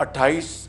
28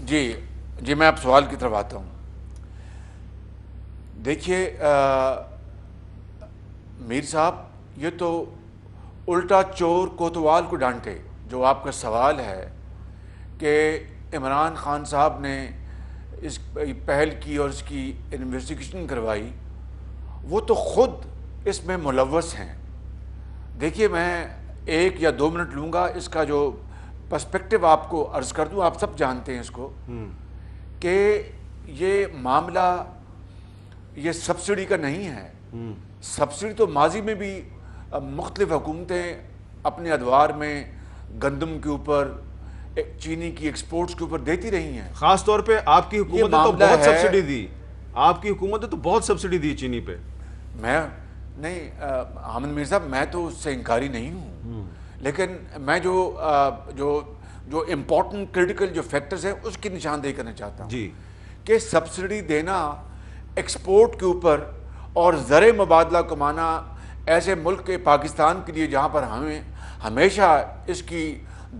جی میں اب سوال کی طرف آتا ہوں. دیکھیے میر صاحب، یہ تو الٹا چور کوتوال کو ڈانٹے جو آپ کا سوال ہے کہ عمران خان صاحب نے اس پہل کی اور اس کی انویسٹیگیشن کروائی، وہ تو خود اس میں ملوث ہیں. دیکھیے میں 1 یا 2 منٹ لوں گا اس کا جو پرسپیکٹو آپ کو عرض کر دوں. آپ سب جانتے ہیں اس کو کہ یہ معاملہ یہ سبسڈی کا نہیں ہے. سبسڈی تو ماضی میں بھی مختلف حکومتیں اپنے ادوار میں گندم کے اوپر، چینی کی ایکسپورٹس کے اوپر دیتی رہی ہیں. خاص طور پہ آپ کی حکومت نے تو بہت سبسڈی دی. آپ کی حکومت نے تو بہت سبسڈی دی چینی پہ. میں نہیں حامد میر صاحب، میں تو اس سے انکاری نہیں ہوں، لیکن میں جو امپورٹنٹ کریٹیکل جو فیکٹرز ہیں اس کی نشاندہی کرنا چاہتا ہوں. جی کہ سبسڈی دینا ایکسپورٹ کے اوپر اور زر مبادلہ کمانا ایسے ملک کے پاکستان کے لیے جہاں پر ہمیں ہمیشہ اس کی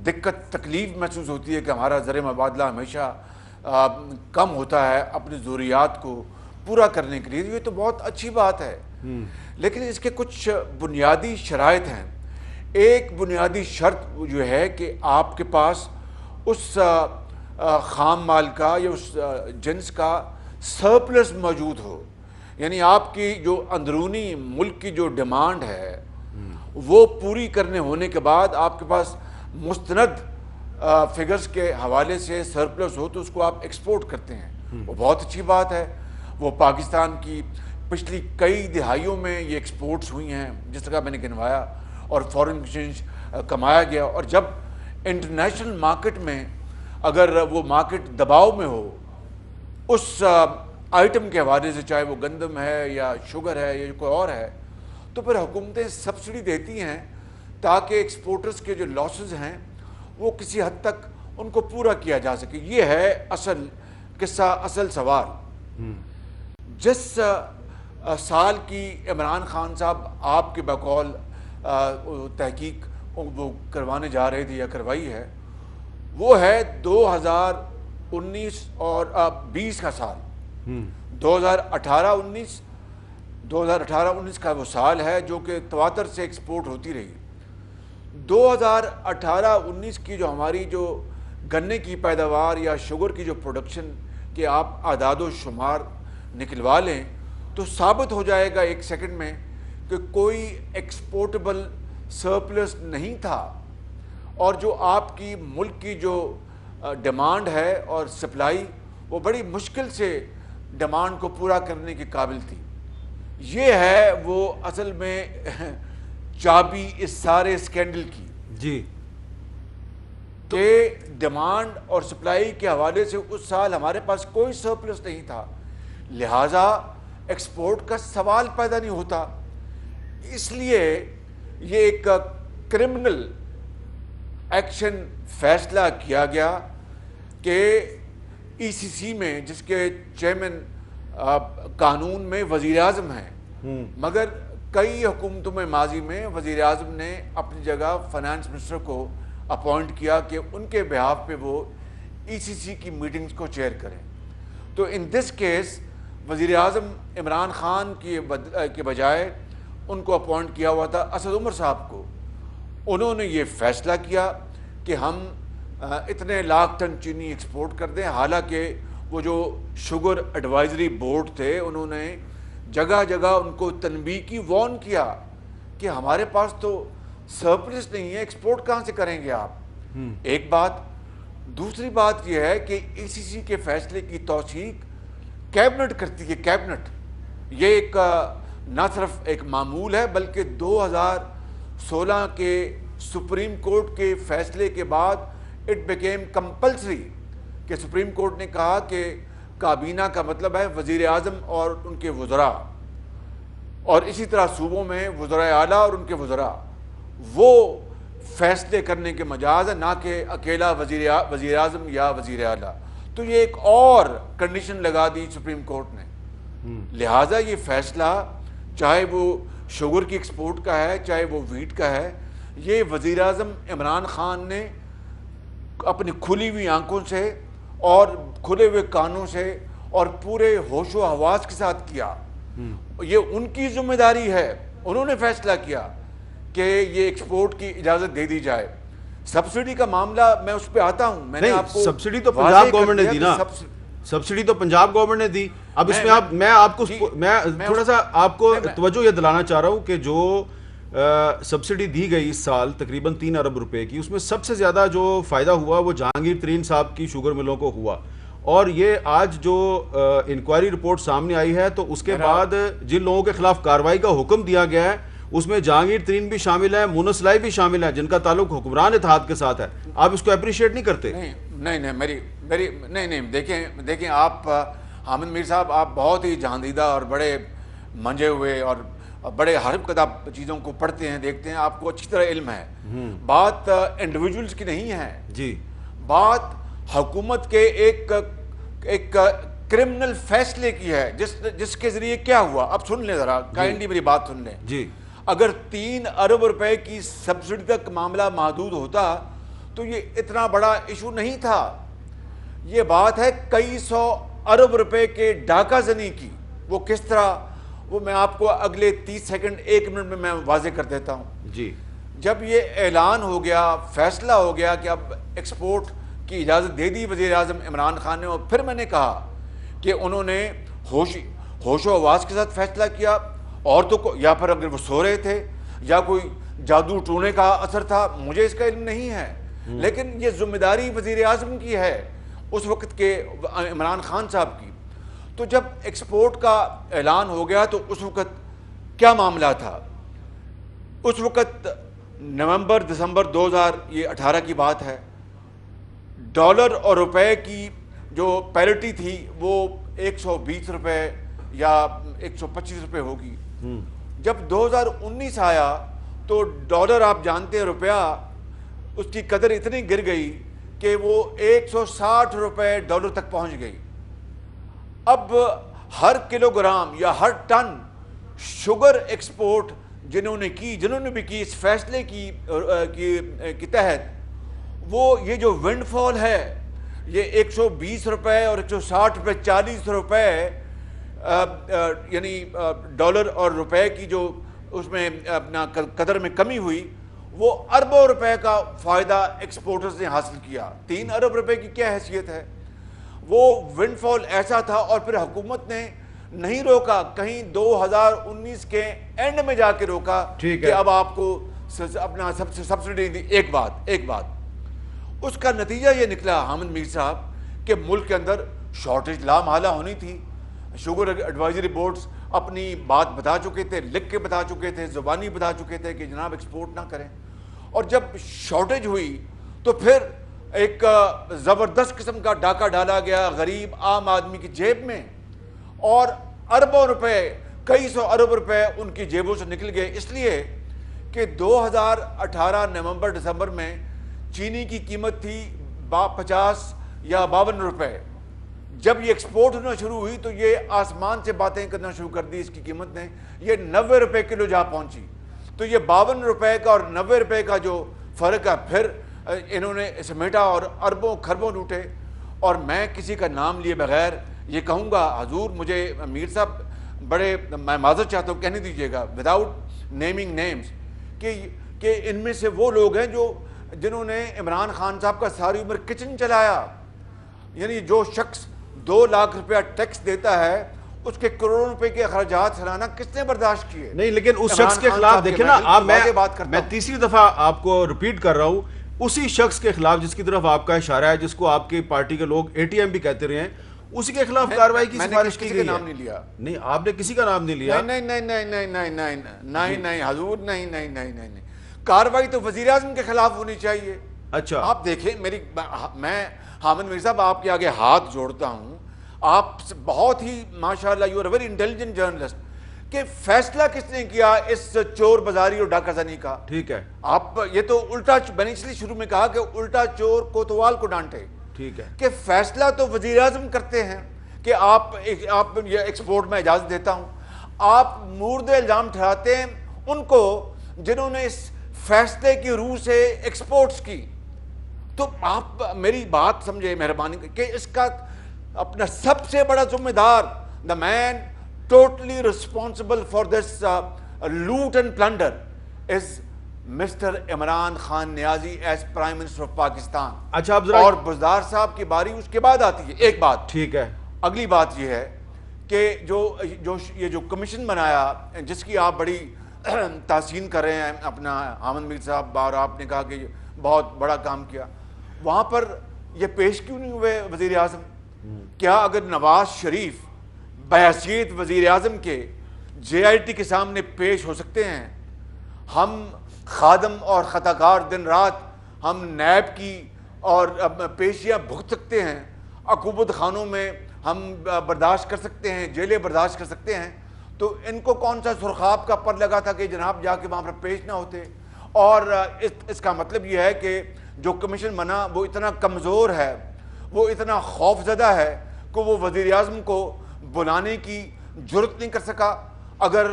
دقت تکلیف محسوس ہوتی ہے کہ ہمارا زر مبادلہ ہمیشہ کم ہوتا ہے اپنی ضروریات کو پورا کرنے کے لیے، یہ تو بہت اچھی بات ہے. لیکن اس کے کچھ بنیادی شرائط ہیں. ایک بنیادی شرط جو ہے کہ آپ کے پاس اس خام مال کا یا اس جنس کا سرپلس موجود ہو. یعنی آپ کی جو اندرونی ملک کی جو ڈیمانڈ ہے وہ پوری کرنے ہونے کے بعد آپ کے پاس مستند فگرز کے حوالے سے سرپلس ہو تو اس کو آپ ایکسپورٹ کرتے ہیں. وہ بہت اچھی بات ہے. وہ پاکستان کی پچھلی کئی دہائیوں میں یہ ایکسپورٹس ہوئی ہیں جس طرح میں نے گنوایا، اور فورن ایکسچینج کمایا گیا. اور جب انٹرنیشنل مارکیٹ میں اگر وہ مارکیٹ دباؤ میں ہو اس آئٹم کے حوالے سے، چاہے وہ گندم ہے یا شوگر ہے یا کوئی اور ہے، تو پھر حکومتیں سبسڈی دیتی ہیں تاکہ ایکسپورٹرز کے جو لاسز ہیں وہ کسی حد تک ان کو پورا کیا جا سکے. یہ ہے اصل قصہ، اصل سوال. جس سال کی عمران خان صاحب آپ کے بقول تحقیق وہ کروانے جا رہے تھے یا کروائی ہے، وہ ہے 2019 اور 20 کا سال. 2018-19 کا وہ سال ہے جو کہ تواتر سے ایکسپورٹ ہوتی رہی. 2018-19 کی جو ہماری جو گنے کی پیداوار یا شوگر کی جو پروڈکشن کے آپ اعداد و شمار نکلوا لیں تو ثابت ہو جائے گا 1 سیکنڈ میں کہ کوئی ایکسپورٹیبل سرپلس نہیں تھا. اور جو آپ کی ملک کی جو ڈیمانڈ ہے اور سپلائی وہ بڑی مشکل سے ڈیمانڈ کو پورا کرنے کے قابل تھی. یہ ہے وہ اصل میں چابی اس سارے اسکینڈل کی. جی کہ ڈیمانڈ اور سپلائی کے حوالے سے اس سال ہمارے پاس کوئی سرپلس نہیں تھا، لہٰذا ایکسپورٹ کا سوال پیدا نہیں ہوتا. اس لیے یہ ایک کرمنل ایکشن فیصلہ کیا گیا کہ ای سی سی میں، جس کے چیئرمین قانون میں وزیر اعظم ہیں، مگر کئی حکومتوں میں ماضی میں وزیر اعظم نے اپنی جگہ فائنانس منسٹر کو اپوائنٹ کیا کہ ان کے بہاف پہ وہ ای سی سی کی میٹنگز کو چیئر کریں. تو ان دس کیس وزیر اعظم عمران خان کے بجائے ان کو اپوائنٹ کیا ہوا تھا اسد عمر صاحب کو. انہوں نے یہ فیصلہ کیا کہ ہم اتنے لاکھ ٹن چینی ایکسپورٹ کر دیں. حالانکہ وہ جو شوگر ایڈوائزری بورڈ تھے انہوں نے جگہ جگہ ان کو تنبیہ کی، وارن کیا کہ ہمارے پاس تو سرپلس نہیں ہے، ایکسپورٹ کہاں سے کریں گے آپ. ایک بات. دوسری بات یہ ہے کہ ای سی سی کے فیصلے کی توثیق کیبنٹ کرتی ہے. کیبنٹ یہ ایک نہ صرف ایک معمول ہے بلکہ 2016 کے سپریم کورٹ کے فیصلے کے بعد اٹ بیکیم کمپلسری کہ سپریم کورٹ نے کہا کہ کابینہ کا مطلب ہے وزیر اعظم اور ان کے وزراء، اور اسی طرح صوبوں میں وزرائے اعلیٰ اور ان کے وزراء وہ فیصلے کرنے کے مجاز ہے، نہ کہ اکیلا وزیر اعظم یا وزیر اعلیٰ. تو یہ ایک اور کنڈیشن لگا دی سپریم کورٹ نے. لہٰذا یہ فیصلہ چاہے وہ شوگر کی ایکسپورٹ کا ہے چاہے وہ ویٹ کا ہے، یہ وزیر اعظم عمران خان نے اپنی کھلی ہوئی آنکھوں سے اور کھلے ہوئے کانوں سے اور پورے ہوش و حواس کے ساتھ کیا. یہ ان کی ذمہ داری ہے, انہوں نے فیصلہ کیا کہ یہ ایکسپورٹ کی اجازت دے دی جائے. سبسڈی کا معاملہ میں اس پہ آتا ہوں. میں نے آپ کو سبسڈی تو پنجاب گورنمنٹ نے دی نا, سبسڈی تو پنجاب گورنمنٹ نے دی. اب اس میں آپ کو میں تھوڑا سا آپ کو توجہ یہ دلانا چاہ رہا ہوں کہ جو سبسڈی دی گئی اس سال تقریباً 3 ارب روپے کی, اس میں سب سے زیادہ جو فائدہ ہوا وہ جہانگیر ترین صاحب کی شوگر ملوں کو ہوا. اور یہ آج جو انکوائری رپورٹ سامنے آئی ہے تو اس کے بعد جن لوگوں کے خلاف کارروائی کا حکم دیا گیا ہے اس میں جہانگیر ترین بھی شامل ہے, مونس لائی بھی شامل ہے, جن کا تعلق حکمران اتحاد کے ساتھ ہے. آپ اس کو اپریشیٹ نہیں کرتے؟ نہیں, دیکھیں آپ حامد میر صاحب, آپ بہت ہی جہاندیدہ اور بڑے منجے ہوئے اور بڑے ہر کتاب چیزوں کو پڑھتے ہیں, دیکھتے ہیں, آپ کو اچھی طرح علم ہے. بات انڈیویجولز کی نہیں ہے جی, بات حکومت کے ایک کرمنل فیصلے کی ہے جس کے ذریعے کیا ہوا. اب سن لیں ذرا, کائنڈلی میری بات سن لیں. جی, اگر 3 ارب روپے کی سبسڈی تک معاملہ محدود ہوتا تو یہ اتنا بڑا ایشو نہیں تھا. یہ بات ہے کئی سو ارب روپے کے ڈاکہ زنی کی. وہ کس طرح, وہ میں آپ کو اگلے 30 سیکنڈ 1 منٹ میں واضح کر دیتا ہوں. جی, جب یہ اعلان ہو گیا, فیصلہ ہو گیا کہ اب ایکسپورٹ کی اجازت دے دی وزیر اعظم عمران خان نے, اور پھر میں نے کہا کہ انہوں نے ہوش و حواس کے ساتھ فیصلہ کیا. عورتوں کو, یا پھر اگر وہ سو رہے تھے یا کوئی جادو ٹونے کا اثر تھا, مجھے اس کا علم نہیں ہے, لیکن یہ ذمہ داری وزیر اعظم کی ہے اس وقت کے عمران خان صاحب کی. تو جب ایکسپورٹ کا اعلان ہو گیا تو اس وقت کیا معاملہ تھا؟ اس وقت نومبر دسمبر 2018 کی بات ہے. ڈالر اور روپے کی جو پیرٹی تھی وہ 120 روپے یا 125 روپے ہوگی. جب 2019 آیا تو ڈالر, آپ جانتے ہیں, روپیہ اس کی قدر اتنی گر گئی کہ وہ 160 روپے ڈالر تک پہنچ گئی. اب ہر کلو گرام یا ہر ٹن شوگر ایکسپورٹ جنہوں نے بھی کی اس فیصلے کی تحت, وہ یہ جو ونڈ فال ہے یہ 120 روپے اور 160 روپے 40 روپے یعنی ڈالر اور روپے کی جو اس میں اپنا قدر میں کمی ہوئی, وہ اربوں روپے کا فائدہ ایکسپورٹرز نے حاصل کیا. 3 ارب روپے کی کیا حیثیت ہے؟ وہ ونڈ فال ایسا تھا. اور پھر حکومت نے نہیں روکا, کہیں 2019 کے اینڈ میں جا کے روکا کہ اب آپ کو اپنا سبسڈی دی. ایک بات اس کا نتیجہ یہ نکلا حامد میر صاحب کہ ملک کے اندر شارٹیج لامحالہ ہونی تھی. شوگر ایڈوائزری بورڈز اپنی بات بتا چکے تھے, لکھ کے بتا چکے تھے, زبانی بتا چکے تھے کہ جناب ایکسپورٹ نہ کریں. اور جب شارٹیج ہوئی تو پھر ایک زبردست قسم کا ڈاکہ ڈالا گیا غریب عام آدمی کی جیب میں, اور اربوں روپے, کئی سو ارب روپے ان کی جیبوں سے نکل گئے. اس لیے کہ 2018 نومبر دسمبر میں چینی کی قیمت تھی 50 یا 52 روپے. جب یہ ایکسپورٹ ہونا شروع ہوئی تو یہ آسمان سے باتیں کرنا شروع کر دی اس کی قیمت نے, یہ 90 روپے کلو جا پہنچی. تو یہ 52 روپے کا اور 90 روپے کا جو فرق ہے پھر انہوں نے سمیٹا اور اربوں کھربوں لوٹے. اور میں کسی کا نام لیے بغیر یہ کہوں گا, حضور مجھے میر صاحب بڑے, میں معذرت چاہتا ہوں, کہنے دیجیے گا وداؤٹ نیمنگ نیمز, کہ ان میں سے وہ لوگ ہیں جنہوں نے عمران خان صاحب کا ساری عمر کچن چلایا. یعنی جو شخص 2 لاکھ روپیہ ٹیکس دیتا ہے اس کے کروڑوں روپے کے اخراجات سالانہ کس نے برداشت کیے؟ نہیں, لیکن اس شخص کے خلاف دیکھیں نا, میں تیسری دفعہ آپ کو ریپیٹ کر رہا ہوں, اسی شخص کے خلاف جس کی طرف آپ کا اشارہ ہے, جس کو آپ کی پارٹی کے لوگ ATM بھی کہتے رہے ہیں, اسی کے خلاف کارروائی کی سفارش کی گئی ہے. نہیں, آپ نے کسی کا نام نہیں لیا. نہیں حضور, نہیں, کارروائی تو وزیر اعظم کے خلاف ہونی چاہیے. اچھا, آپ دیکھیں میں حامد میر صاحب آپ کے آگے ہاتھ جوڑتا ہوں, آپ بہت ہی ماشاءاللہ you are very intelligent journalist, کہ فیصلہ کس نے کیا اس چور بازاری اور ڈاکہ زنی کا؟ ٹھیک ہے, آپ یہ تو الٹا, میں نے اس لیے شروع میں کہا کہ الٹا چور کوتوال کو ڈانٹے. ٹھیک ہے, کہ فیصلہ تو وزیر اعظم کرتے ہیں کہ آپ یہ ایکسپورٹ میں اجازت دیتا ہوں. آپ مورد الزام ٹھہراتے ہیں ان کو جنہوں نے اس فیصلے کی روح سے ایکسپورٹس کی. تو آپ میری بات سمجھے مہربانی کہ اس کا اپنا سب سے بڑا ذمہ دار, the man totally responsible for this loot and plunder is Mr Imran Khan Niazi as prime minister of Pakistan. اچھا اب ذرا, اور بزدار صاحب کی باری اس کے بعد آتی ہے. ایک بات ٹھیک ہے, اگلی بات یہ ہے کہ یہ جو کمیشن بنایا جس کی آپ بڑی تحسین کر رہے ہیں اپنا حامد میر صاحب, اور آپ نے کہا کہ بہت بڑا کام کیا, وہاں پر یہ پیش کیوں نہیں ہوئے وزیر اعظم؟ کیا اگر نواز شریف بحیثیت وزیر اعظم کے جے آئی ٹی کے سامنے پیش ہو سکتے ہیں, ہم خادم اور خطاکار دن رات ہم نیب کی اور پیشیاں بھگت سکتے ہیں, عقوبت خانوں میں ہم برداشت کر سکتے ہیں, جیلیں برداشت کر سکتے ہیں, تو ان کو کون سا سرخاب کا پر لگا تھا کہ جناب جا کے وہاں پر پیش نہ ہوتے؟ اور اس کا مطلب یہ ہے کہ جو کمیشن بنا وہ اتنا کمزور ہے, وہ اتنا خوف زدہ ہے کہ وہ وزیر اعظم کو بلانے کی جرت نہیں کر سکا. اگر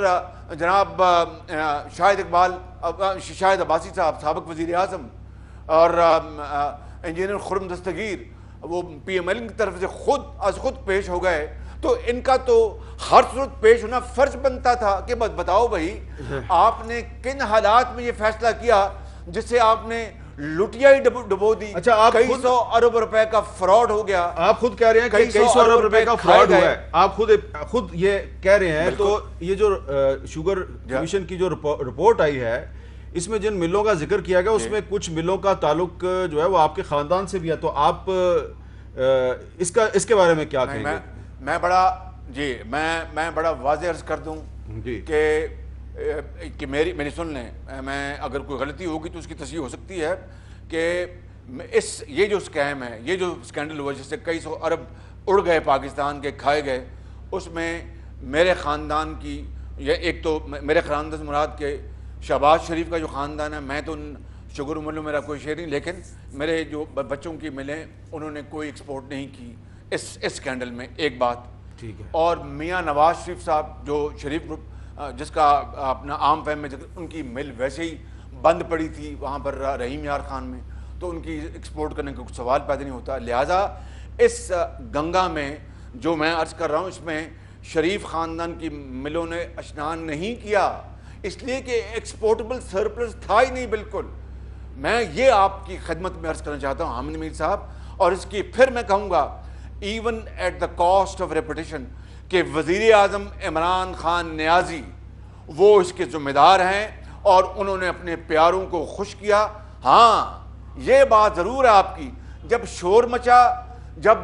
جناب شاہد عباسی صاحب سابق وزیر اعظم اور انجینئر خرم دستگیر وہ پی ایم ایل کی طرف سے خود پیش ہو گئے, تو ان کا تو ہر صورت پیش ہونا فرض بنتا تھا کہ بتاؤ بھائی آپ نے کن حالات میں یہ فیصلہ کیا جس سے آپ نے لٹیا ہی ڈبو دی. اچھا آپ کئی سو ارب روپے کا فراڈ ہو گیا. آپ خود کہہ رہے ہیں کہ کئی سو ارب روپے کا فراڈ ہوا ہے, آپ خود یہ کہہ رہے ہیں. تو یہ جو شوگر کمیشن کی جو رپورٹ آئی ہے اس میں جن ملوں کا ذکر کیا گیا اس میں کچھ ملوں کا تعلق جو ہے وہ آپ کے خاندان سے بھی ہے, تو آپ اس کے بارے میں کیا کہیں گے؟ میں بڑا واضح عرض کر دوں کہ میری سن لیں, میں اگر کوئی غلطی ہوگی تو اس کی تصحیح ہو سکتی ہے کہ یہ جو اسکیم ہے, یہ جو اسکینڈل ہوا جس سے کئی سو ارب اڑ گئے پاکستان کے, کھائے گئے, اس میں میرے خاندان کی, یہ ایک تو میرے خاندان سے مراد کے شہباز شریف کا جو خاندان ہے, میں تو شگر ملوں میرا کوئی شیئر نہیں, لیکن میرے جو بچوں کی ملیں انہوں نے کوئی ایکسپورٹ نہیں کی اس اسکینڈل میں. ایک بات ٹھیک ہے. اور میاں نواز شریف صاحب جو شریف گروپ جس کا اپنا عام فہم میں ان کی مل ویسے ہی بند پڑی تھی وہاں پر رحیم یار خان میں, تو ان کی ایکسپورٹ کرنے کا کچھ سوال پیدا نہیں ہوتا. لہٰذا اس گنگا میں جو میں عرض کر رہا ہوں اس میں شریف خاندان کی ملوں نے اشنان نہیں کیا, اس لیے کہ ایکسپورٹیبل سرپلس تھا ہی نہیں بالکل. میں یہ آپ کی خدمت میں عرض کرنا چاہتا ہوں حامد میر صاحب, اور اس کی پھر میں کہوں گا even at the cost of reputation کہ وزیر اعظم عمران خان نیازی وہ اس کے ذمہ دار ہیں اور انہوں نے اپنے پیاروں کو خوش کیا. ہاں یہ بات ضرور ہے آپ کی, جب شور مچا, جب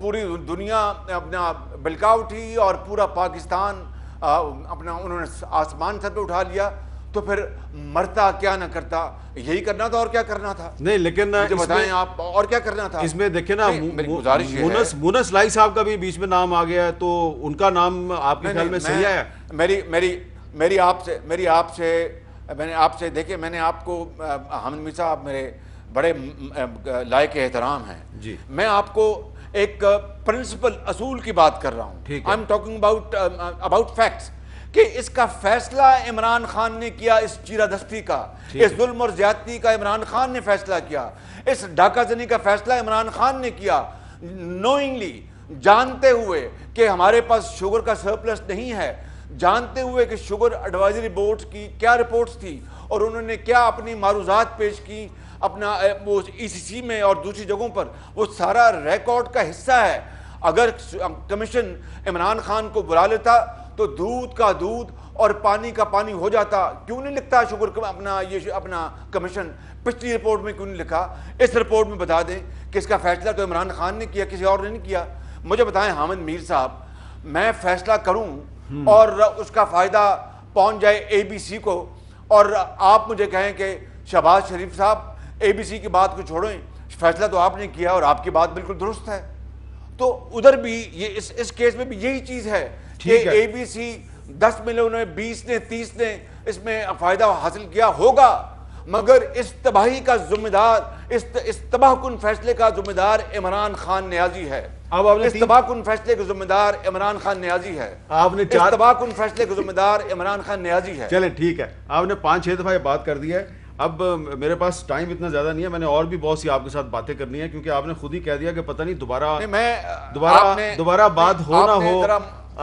پوری دنیا اپنا بلکا اٹھی اور پورا پاکستان اپنا انہوں نے آسمان سر پہ اٹھا لیا, تو پھر مرتا کیا نہ کرتا, یہی کرنا تھا اور کیا کرنا تھا. نہیں لیکن بتائیں آپ اور کیا کرنا تھا اس میں؟ دیکھیں نا مونس لائی صاحب کا بھی بیچ میں نام آ گیا ہے, تو ان کا نام آپ کے خیال میں صحیح ہے؟ میں نے آپ سے دیکھیں, میں نے آپ کو حامد میر صاحب میرے بڑے لائق احترام ہیں جی, میں آپ کو ایک پرنسپل اصول کی بات کر رہا ہوں. ٹھیک I am talking about facts کہ اس کا فیصلہ عمران خان نے کیا, اس چیرہ دستی کا, اس ظلم اور زیادتی کا عمران خان نے فیصلہ کیا, اس ڈاکہ زنی کا فیصلہ عمران خان نے کیا, نوئنگلی جانتے ہوئے کہ ہمارے پاس شوگر کا سرپلس نہیں ہے, جانتے ہوئے کہ شوگر ایڈوائزری بورڈ کی کیا رپورٹس تھی اور انہوں نے کیا اپنی معروضات پیش کی اپنا وہ ای سی سی میں اور دوسری جگہوں پر, وہ سارا ریکارڈ کا حصہ ہے. اگر کمیشن عمران خان کو بلا لیتا تو دودھ کا دودھ اور پانی کا پانی ہو جاتا. کیوں نہیں لکھتا شوگر اپنا کمیشن پچھلی رپورٹ میں کیوں نہیں لکھا؟ اس رپورٹ میں بتا دیں کہ اس کا فیصلہ تو عمران خان نے کیا, کسی اور نے نہیں کیا. مجھے بتائیں حامد میر صاحب, میں فیصلہ کروں اور اس کا فائدہ پہنچ جائے اے بی سی کو, اور آپ مجھے کہیں کہ شہباز شریف صاحب اے بی سی کی بات کو چھوڑیں, فیصلہ تو آپ نے کیا اور آپ کی بات بالکل درست ہے, تو ادھر بھی یہ اس کیس میں بھی یہی چیز ہے کہ اے بی سی 10 ملوں نے 20 نے 30 نے اس میں فائدہ حاصل کیا ہوگا, مگر اس تباہی کا ذمہ دار, اس تباہ کن فیصلے کا ذمہ دار عمران خان نیازی ہے. اس تباہ کن فیصلے کا ذمہ دار عمران خان نیازی ہے. اس تباہ کن فیصلے کا ذمہ دار عمران خان نیازی ہے. چلیں ٹھیک ہے, آپ نے 5-6 دفعہ یہ بات کر دی ہے. اب میرے پاس ٹائم اتنا زیادہ نہیں ہے, میں نے اور بھی بہت سی آپ کے ساتھ باتیں کرنی ہے, کیونکہ آپ نے خود ہی کہہ دیا کہ پتہ نہیں دوبارہ بات ہو نہ ہو.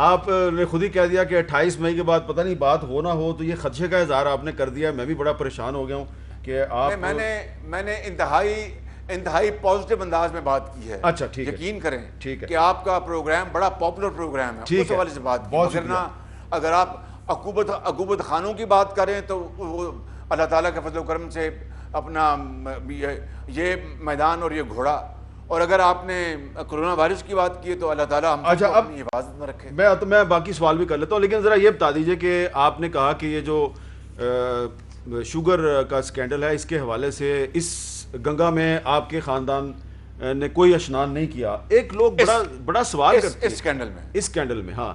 آپ نے خود ہی کہہ دیا کہ 28 مئی کے بعد پتہ نہیں بات ہو نہ ہو, تو یہ خدشے کا اظہار آپ نے کر دیا. میں بھی بڑا پریشان ہو گیا ہوں کہ آپ میں نے انتہائی پازیٹیو انداز میں بات کی ہے. اچھا ٹھیک ہے, یقین کریں ٹھیک ہے کہ آپ کا پروگرام بڑا پاپولر پروگرام ہے, اس حوالے سے بات کی. ورنہ اگر آپ عقوبت خانوں کی بات کریں تو وہ اللہ تعالیٰ کے فضل و کرم سے اپنا یہ میدان اور یہ گھوڑا, اور اگر آپ نے کرونا وائرس کی بات کی ہے تو اللہ تعالیٰ ہم کو اپنی حفاظت میں رکھے. میں باقی سوال بھی کر لیتا ہوں, لیکن ذرا یہ بتا دیجئے کہ آپ نے کہا کہ یہ جو شوگر کا سکینڈل ہے, اس کے حوالے سے اس گنگا میں آپ کے خاندان نے کوئی اشنان نہیں کیا. ایک لوگ بڑا سوال کرتے ہیں اس سکینڈل میں ہاں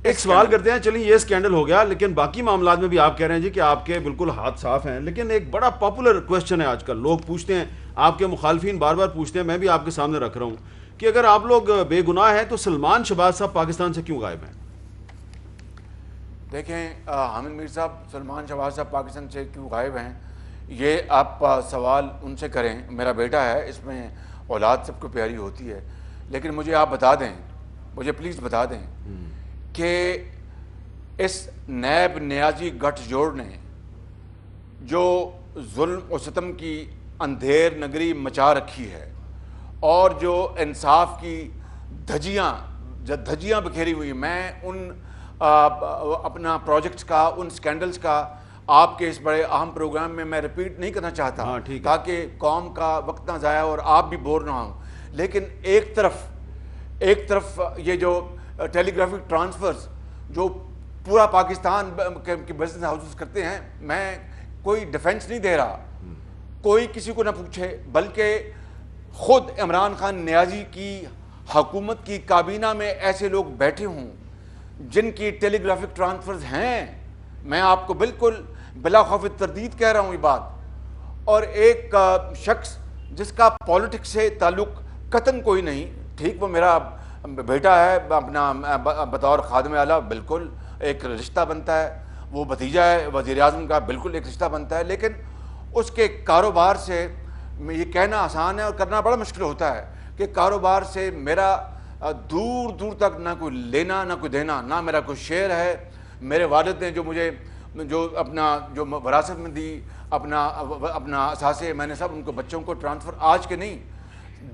ایک سوال کرتے ہیں, چلیے یہ سکینڈل ہو گیا, لیکن باقی معاملات میں بھی آپ کہہ رہے ہیں جی کہ آپ کے بالکل ہاتھ صاف ہیں. لیکن ایک بڑا پاپولر کویسچن ہے آج کل, لوگ پوچھتے ہیں, آپ کے مخالفین بار بار پوچھتے ہیں, میں بھی آپ کے سامنے رکھ رہا ہوں کہ اگر آپ لوگ بے گناہ ہیں تو سلمان شہباز صاحب پاکستان سے کیوں غائب ہیں؟ دیکھیں حامد میر صاحب, سلمان شہباز صاحب پاکستان سے کیوں غائب ہیں, یہ آپ سوال ان سے کریں. میرا بیٹا ہے, اس میں اولاد سب کو پیاری ہوتی ہے, لیکن مجھے آپ بتا دیں, مجھے پلیز بتا دیں کہ اس نیب نیازی گٹھ جوڑ نے جو ظلم و ستم کی اندھیر نگری مچا رکھی ہے, اور جو انصاف کی دھجیاں بکھیری ہوئی, میں ان اپنا پروجیکٹس کا, ان سکینڈلز کا آپ کے اس بڑے اہم پروگرام میں میں ریپیٹ نہیں کرنا چاہتا تاکہ قوم کا وقت نہ ضائع اور آپ بھی بور نہ ہوں. لیکن ایک طرف یہ جو ٹیلی گرافک ٹرانسفرز جو پورا پاکستان کے بزنس ہاؤسز کرتے ہیں, میں کوئی ڈیفنس نہیں دے رہا, کوئی کسی کو نہ پوچھے, بلکہ خود عمران خان نیازی کی حکومت کی کابینہ میں ایسے لوگ بیٹھے ہوں جن کی ٹیلی گرافک ٹرانسفرز ہیں. میں آپ کو بالکل بلا خوف تردید کہہ رہا ہوں یہ بات. اور ایک شخص جس کا پالیٹکس سے تعلق قطعاً کوئی نہیں, ٹھیک وہ میرا بیٹا ہے, اپنا بطور خادم اعلیٰ بالکل ایک رشتہ بنتا ہے, وہ بھتیجا ہے وزیر اعظم کا, بالکل ایک رشتہ بنتا ہے, لیکن اس کے کاروبار سے یہ کہنا آسان ہے اور کرنا بڑا مشکل ہوتا ہے کہ کاروبار سے میرا دور دور تک نہ کوئی لینا نہ کوئی دینا, نہ میرا کوئی شیئر ہے. میرے والد نے جو مجھے جو وراثت میں دی, اپنا اثاثے, میں نے سب ان کو بچوں کو ٹرانسفر, آج کے نہیں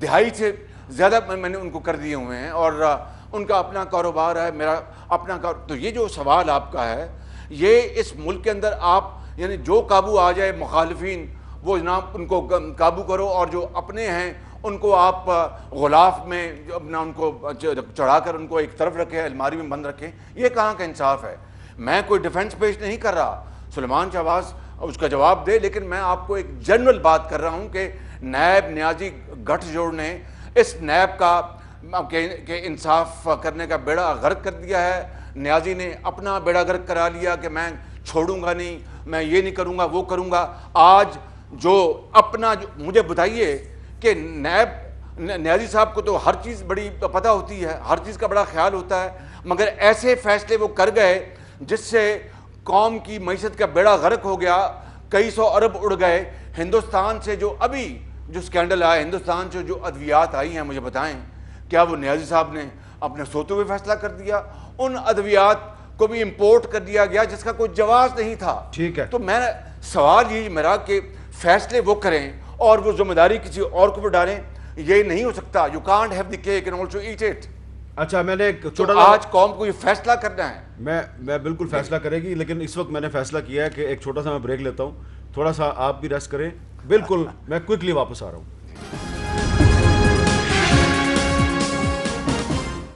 دہائی سے زیادہ میں نے ان کو کر دیے ہوئے ہیں, اور ان کا اپنا کاروبار ہے, میرا اپنا تو یہ جو سوال آپ کا ہے, یہ اس ملک کے اندر آپ یعنی جو قابو آ جائے مخالفین وہ جناب ان کو قابو کرو, اور جو اپنے ہیں ان کو آپ غلاف میں اپنا ان کو چڑھا کر ان کو ایک طرف رکھیں, الماری میں بند رکھیں. یہ کہاں کا انصاف ہے؟ میں کوئی ڈیفنس پیش نہیں کر رہا, سلمان شہباز اس کا جواب دے, لیکن میں آپ کو ایک جنرل بات کر رہا ہوں کہ نیب نیازی گٹھ جوڑ نے اس نیب کا کہ انصاف کرنے کا بیڑا غرق کر دیا ہے. نیازی نے اپنا بیڑا غرق کرا لیا کہ میں چھوڑوں گا نہیں, میں یہ نہیں کروں گا, وہ کروں گا. آج جو اپنا مجھے بتائیے کہ نیازی صاحب کو تو ہر چیز بڑی پتہ ہوتی ہے, ہر چیز کا بڑا خیال ہوتا ہے, مگر ایسے فیصلے وہ کر گئے جس سے قوم کی معیشت کا بیڑا غرق ہو گیا, کئی سو ارب اڑ گئے. ہندوستان سے جو ابھی جو سکینڈل آیا, ہندوستان سے جو ادویات آئی ہیں, مجھے بتائیں کیا وہ نیازی صاحب نے اپنے سوتے ہوئے فیصلہ کر دیا؟ ان ادویات کو بھی امپورٹ کر دیا گیا جس کا کوئی جواز نہیں تھا. ٹھیک ہے, تو میں سوال یہی میرا کہ فیصلے وہ کریں اور وہ ذمہ داری کسی اور کو بھی ڈالیں. یہ نہیں ہو سکتا. You can't have the cake and also eat it. اچھا میں نے ایک چھوٹا آج قوم کو یہ فیصلہ کرنا ہے. میں بالکل فیصلہ کرے گی, لیکن اس وقت میں نے فیصلہ کیا ہے کہ ایک چھوٹا سا میں بریک لیتا ہوں, تھوڑا سا آپ بھی ریسٹ کریں. بالکل میں کوئکلی واپس آ رہا ہوں.